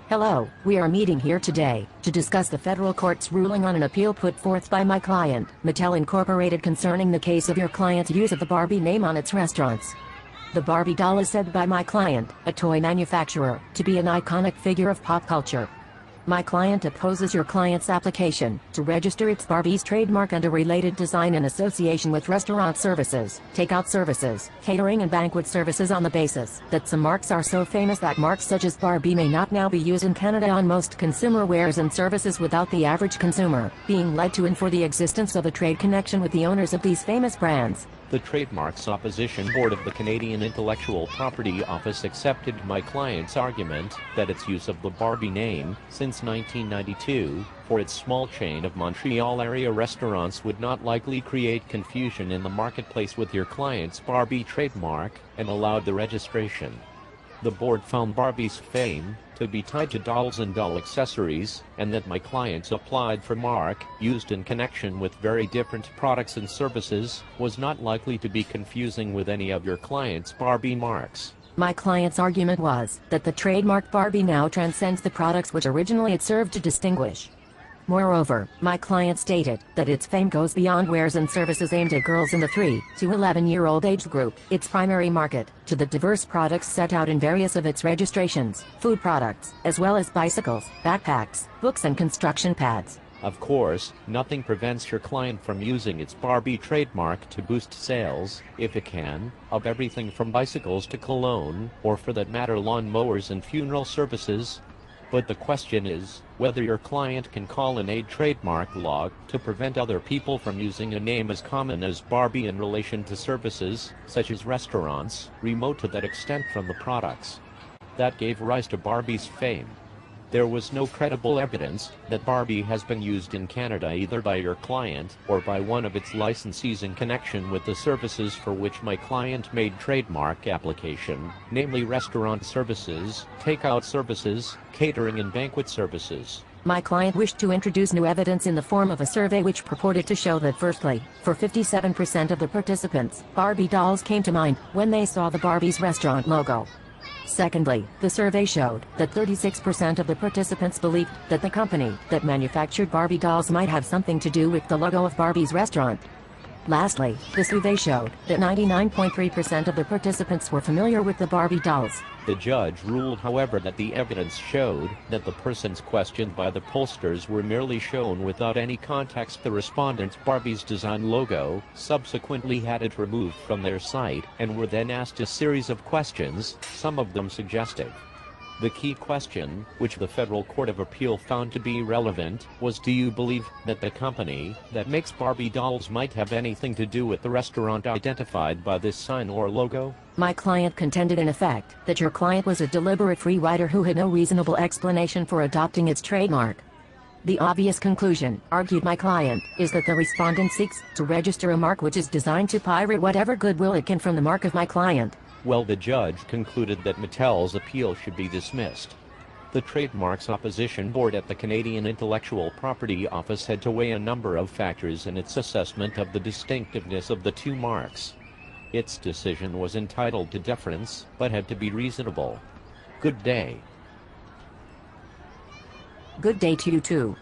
Hello, we are meeting here today to discuss the federal court's ruling on an appeal put forth by my client, Mattel Incorporated, concerning the case of your client's use of the Barbie name on its restaurants. The Barbie doll is said by my client, a toy manufacturer, to be an iconic figure of pop culture. My client opposes your client's application to register its Barbie's trademark and a related design in association with restaurant services, takeout services, catering and banquet services on the basis that some marks are so famous that marks such as Barbie may not now be used in Canada on most consumer wares and services without the average consumer being led to infer the existence of a trade connection with the owners of these famous brands. The Trademarks Opposition Board of the Canadian Intellectual Property Office accepted my client's argument that its use of the Barbie name since 1992 for its small chain of Montreal area restaurants would not likely create confusion in the marketplace with your client's Barbie trademark, and allowed the registration. The board found Barbie's fame to be tied to dolls and doll accessories, and that my client's applied for mark, used in connection with very different products and services, was not likely to be confusing with any of your client's Barbie marks. My client's argument was that the trademark Barbie now transcends the products which originally it served to distinguish. Moreover, my client stated that its fame goes beyond wares and services aimed at girls in the 3 to 11-year-old age group, its primary market, to the diverse products set out in various of its registrations, food products, as well as bicycles, backpacks, books and construction pads. Of course, nothing prevents your client from using its Barbie trademark to boost sales, if it can, of everything from bicycles to cologne, or for that matter lawn mowers and funeral services. But the question is, whether your client can call in a trademark law to prevent other people from using a name as common as Barbie in relation to services, such as restaurants, remote to that extent from the products that gave rise to Barbie's fame. There was no credible evidence that Barbie has been used in Canada either by your client or by one of its licensees in connection with the services for which my client made trademark application, namely restaurant services, takeout services, catering and banquet services. My client wished to introduce new evidence in the form of a survey which purported to show that firstly, for 57% of the participants, Barbie dolls came to mind when they saw the Barbie's restaurant logo. Secondly, the survey showed that 36% of the participants believed that the company that manufactured Barbie dolls might have something to do with the logo of Barbie's restaurant. Lastly, the survey showed that 99.3% of the participants were familiar with the Barbie dolls. The judge ruled, however, that the evidence showed that the persons questioned by the pollsters were merely shown without any context the respondent's Barbie's design logo, subsequently had it removed from their site, and were then asked a series of questions, some of them suggestive. The key question, which the Federal Court of Appeal found to be relevant, was: do you believe that the company that makes Barbie dolls might have anything to do with the restaurant identified by this sign or logo? My client contended in effect that your client was a deliberate free rider who had no reasonable explanation for adopting its trademark. The obvious conclusion, argued my client, is that the respondent seeks to register a mark which is designed to pirate whatever goodwill it can from the mark of my client. Well, the judge concluded that Mattel's appeal should be dismissed. The Trademarks Opposition Board at the Canadian Intellectual Property Office had to weigh a number of factors in its assessment of the distinctiveness of the two marks. Its decision was entitled to deference, but had to be reasonable. Good day. Good day to you too.